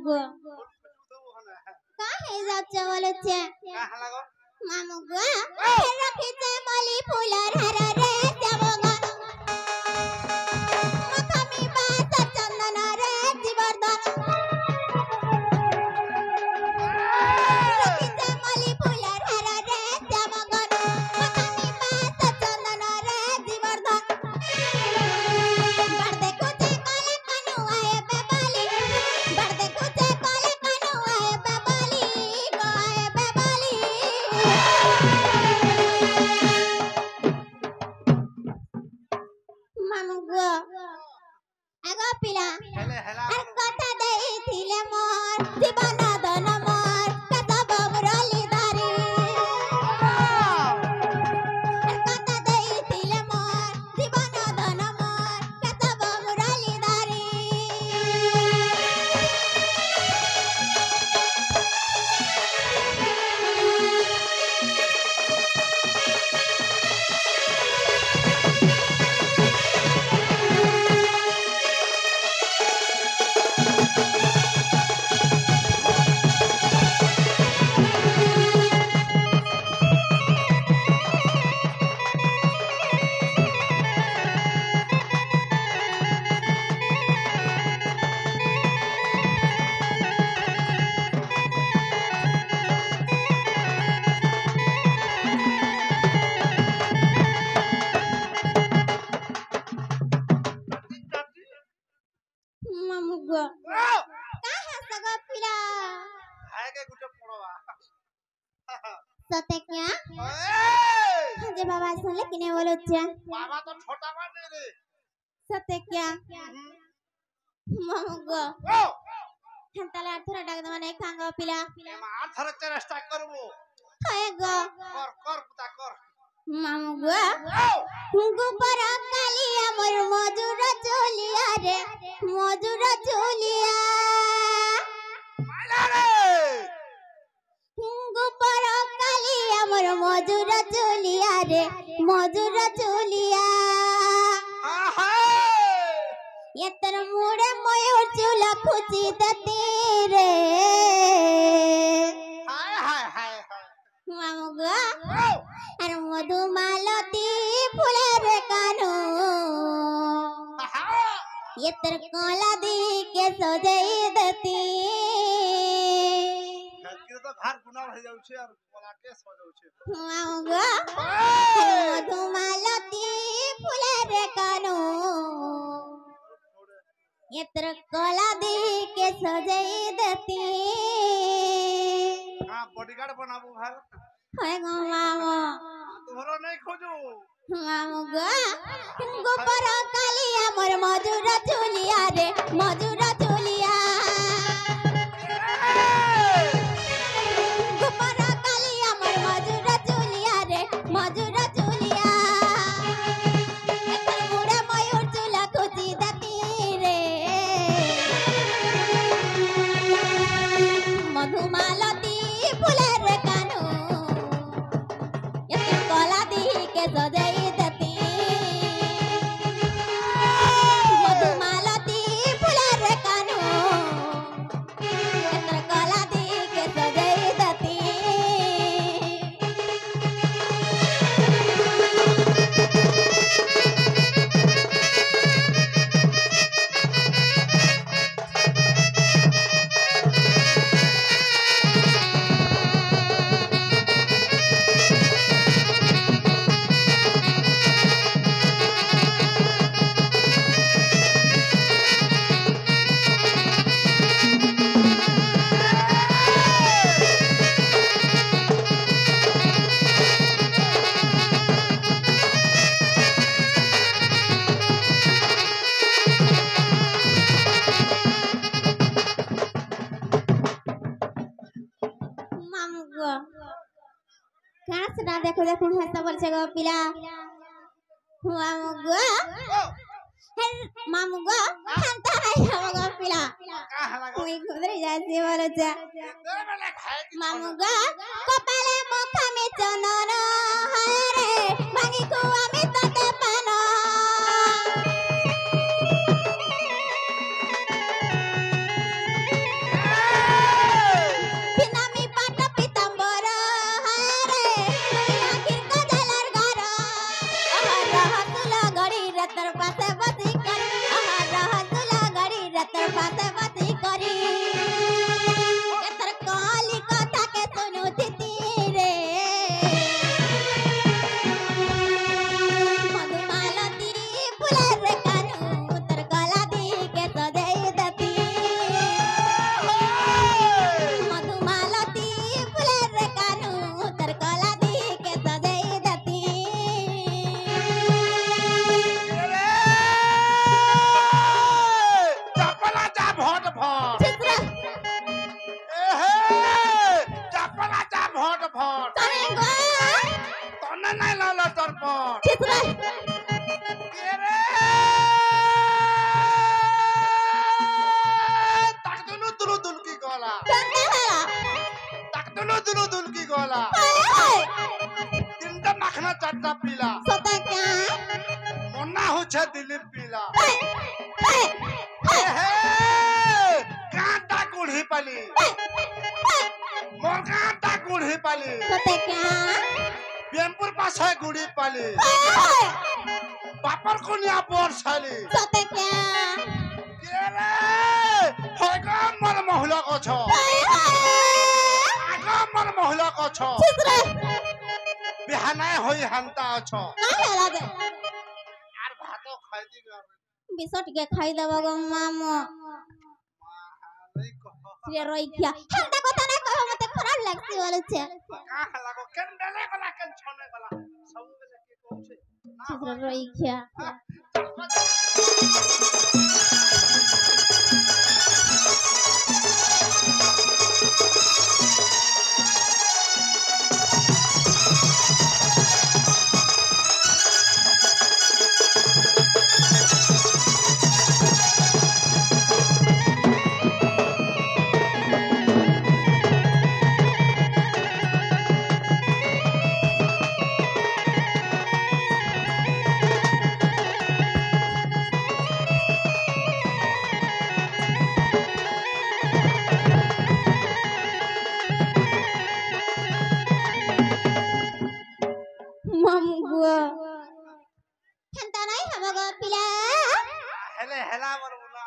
গো কাহে যাচ্ছ বলছে মামু গো রাখিছে মলি ফুলের হারা রে যাব গো মাথামি বাস চন্দন রে জীবর্ধন রাখিছে মলি ফুলের হারা রে যাব গো মাথামি বাস চন্দন রে জীবর্ধন বার দেখুছে কলে কানু আয়ে বেবালি বার দেখুছে কলে কানু আয়ে বেবালি গো আয়ে বেবালি মামু গো আগো পিলা আর কথা দেইছিলে মোর জীবন দন মোর কত ববরলি দারি আর কথা দেইছিলে মোর জীবন দন মোর কত ববরলি দারি মামু গো কাহে সগো পিলা सत्य क्या जे बाबा सुनले किने बोलो छे बाबा तो छोटा बा नहीं रे सत्य क्या मामू गो हंतले आथरा डाक दमा नहीं खांगो पिला एमा आथरा चेष्टा करबो हाय गो कर कर पुता कर मामू गो गोबर कालिया मोर मजूर चलिया रे मजूर चलिया माला रे गोबर कालिया मोर मजूर चलिया रे मजूर चलिया आहा यतर मुड़े मयूर चूला खुची दती रे हाय हाय हाय हाय मामू गो अरे मधुमालती फुलेर कानू यतर कोला दी के सजाई दती तो घर गुना हो जाउ छे और कोला के सो जाउ छे मामू गो मधुमालती फुलेर कानू यतर कोला दी के सजाई दती हां बॉडीगार्ड बनाबो भाई हाय गो मामू तोरो नहीं खोजू मामू गो गोबर कालिया मोर मजूर चुलिया रे मजूर चुलिया गोबर कालिया मोर मजूर चुलिया रे मजूर चुलिया एतर मुड़े मयूर चूला खुची दती रे मधुमालती फुलेर कानू यतर कोला दी के सजाई दती मधुमालती फुलेर कानू यतर कोला दी के सजाई दती मामू गो कहाँ से ना देखो देखो हंसा बोल छे गो पिला मामू गो मामू गो हंता नहीं हो गो पिला कोई गुदरे जासी बोल छे मामू गो कपाले मुखा में चंदन हाय रे भांगी कुआ में तते पानो চারটা পিলা সতে কে মন্না হচ্ছে দিলীপ পিলা হাই হাই হে কাঁটা কুড়ি পালি মোর কাঁটা কুড়ি পালি সতে কে বিএমপুর পাশে গুড়ি পালি হাই বাপর কোনিয়া বর্ষালি সতে কে কে রে হগম মর মহিলা কছ হাই হাই আগম মর মহিলা কছ চিত্রে বিহানায় হই হান্তা অছ না হেলা দে আর ভাত খাই দি গর বিষ টিকে খাই দেব গো মামু মাহাই কহ রে রইখিয়া হেন্টা কথা না কহ মতে খারাপ লাগছে বলছে কা লাগো কেন বেলে গলা কেন ছনে গলা সব বেলে কি কইছে চিত্রে রইখিয়া মামু গো হেন্টা নাই হব গো পিলা হেলে হেলা মর বুলা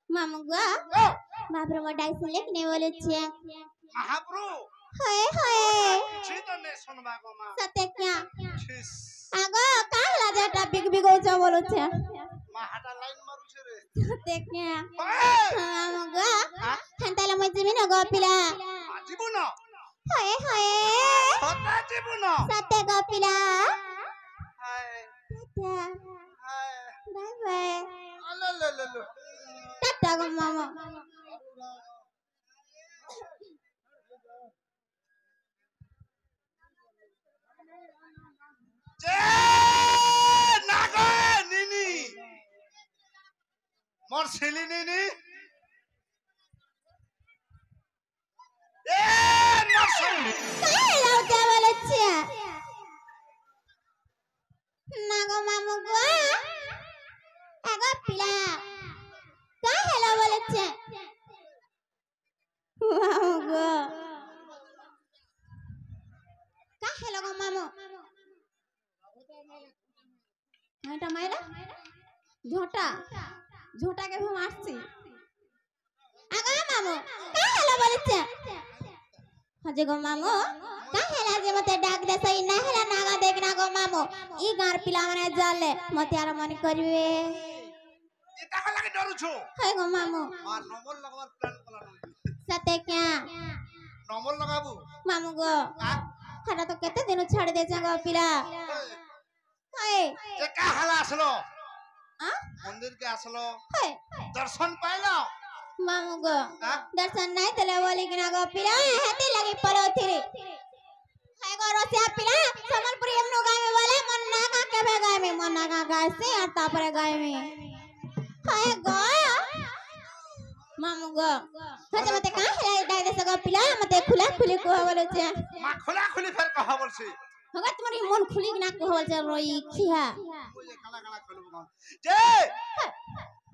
মামু গো ও বাপরে মো ডাইছিলে কি নে বলেছে মহাপ্রু হায় হায় ছি তো নে শুনবা গো মা সতে কে ছিস আগো কাহলা যেটা বিগ বিগ হইছে বলেছে মা হাটা লাইন মারুছে রে সতে কে ওই মামু গো হেন্টালে মই জিমি না গো পিলা জীবন হায় হায় সতা জীবন সতে গো পিলা হায় টাটা হায় বাই বাই আলালালালা টাটা গো মামু যে নাগে নিনি মোর ছিলি নিনি এ মোর ছিলি কাহলা যা বলেছে না গো মামু গো আগো পিলা কাহলা বলেছে মামু গো কাহলা গো মামু এটা মাইরা ঝোটা ঝোটা কে हम আসছি আগো মামু কাহলা বলেছে হজে গো মামু কাহেলা যে মতে ডাক দে সই না হেলা নাগা দেখ না গো মামু ই গার পিলা মানে জালে মতে আর মনে করবে এটা লাগে ডরুছো হাই গো মামু আর নম্বর লাগাবার প্ল্যান করা নই সতে क्या নম্বর লাগাবো মামু গো হাটা তো কেতে দিন ছাড় দে গো পিলা হাই যে কা হালা আসলো আ মন্দির কে আসলো হাই দর্শন পাইলো मामू गो हाँ? दर्शन नहीं तले बोली कि ना गो पिला हेती लगी पलो थिरी हाय गो रसिया पिला समलपुरी हमनो गाय में बोले मन्ना का केबे गाय में मन्ना का गाय से और तापरे गाय में हाय गो मामू गो हजे मते का है डाय दे सगो पिला मते खुला खुली को बोले छे মা খোলা খুলি ফের কহ বলছি हगा तुम्हारी मन खुली ना को बोल छे रोई खिया ওই কালা কালা খুলব না যে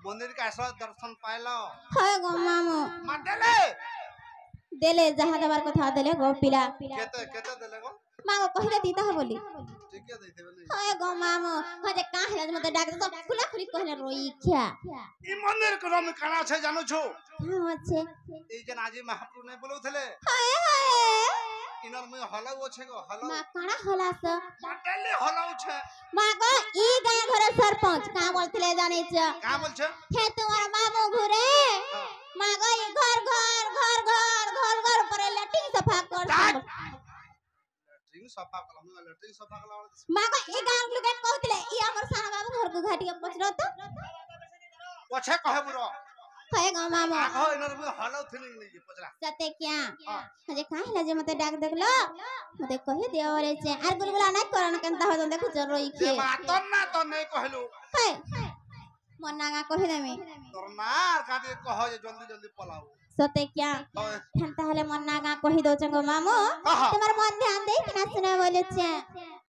মন্দির কে আসলো দর্শন পাইলো हाय गो मामू মাদেলে देले जहां दबार कथा देले गो पिला কেতে কেতে দেলে গো मागो कहिले दीता है बोली ঠিকই দিতে বলে हाय गो मामू हजे का है मते डाक सब खुला खुली कहले रोई खिया ই মন্দির কোন কানা আছে জানো ছো हां আছে এই যে আজি মহাপ্রভু নাই বলউথলে हाय हाय ইনর মই হলাউ আছে গো হলাউ मा काना होला स মাদেলে হলাউ আছে मागो ई गाय घर सरपंच का बोलतले जाने छ কা বলছে हे तुम्हार मामू घुरे मागो ई घर घर घर घर घर घर पर लेटिंग सफा कर লেট্রিন সফা কলা মই লেট্রিন সফা কলা मागो ई गाय लोग कहतले ई हमर साना बाबू घर को घाटिया पछरो तो পছে কহে বুড়ো हाय गो मामू আখো ইনর মই হলাউ থিলিং নাই পছরা सते क्या हजे काहेला जे मते डाक देखलो मते कहि दियो रे छे आर गुलगुला नै करन केनता हो देखु छ रोई যে खे মাতন না তো নাই কহিলু हाय मन नागा कहि देमी তোর মার কাটে কহ যে জলদি জলদি পলাও सते क्या হয় ठंता हले मन नागा कहि दो चंगो मामू हाँ। तुम्हार मन ध्यान दे कि ना सुने बोले छे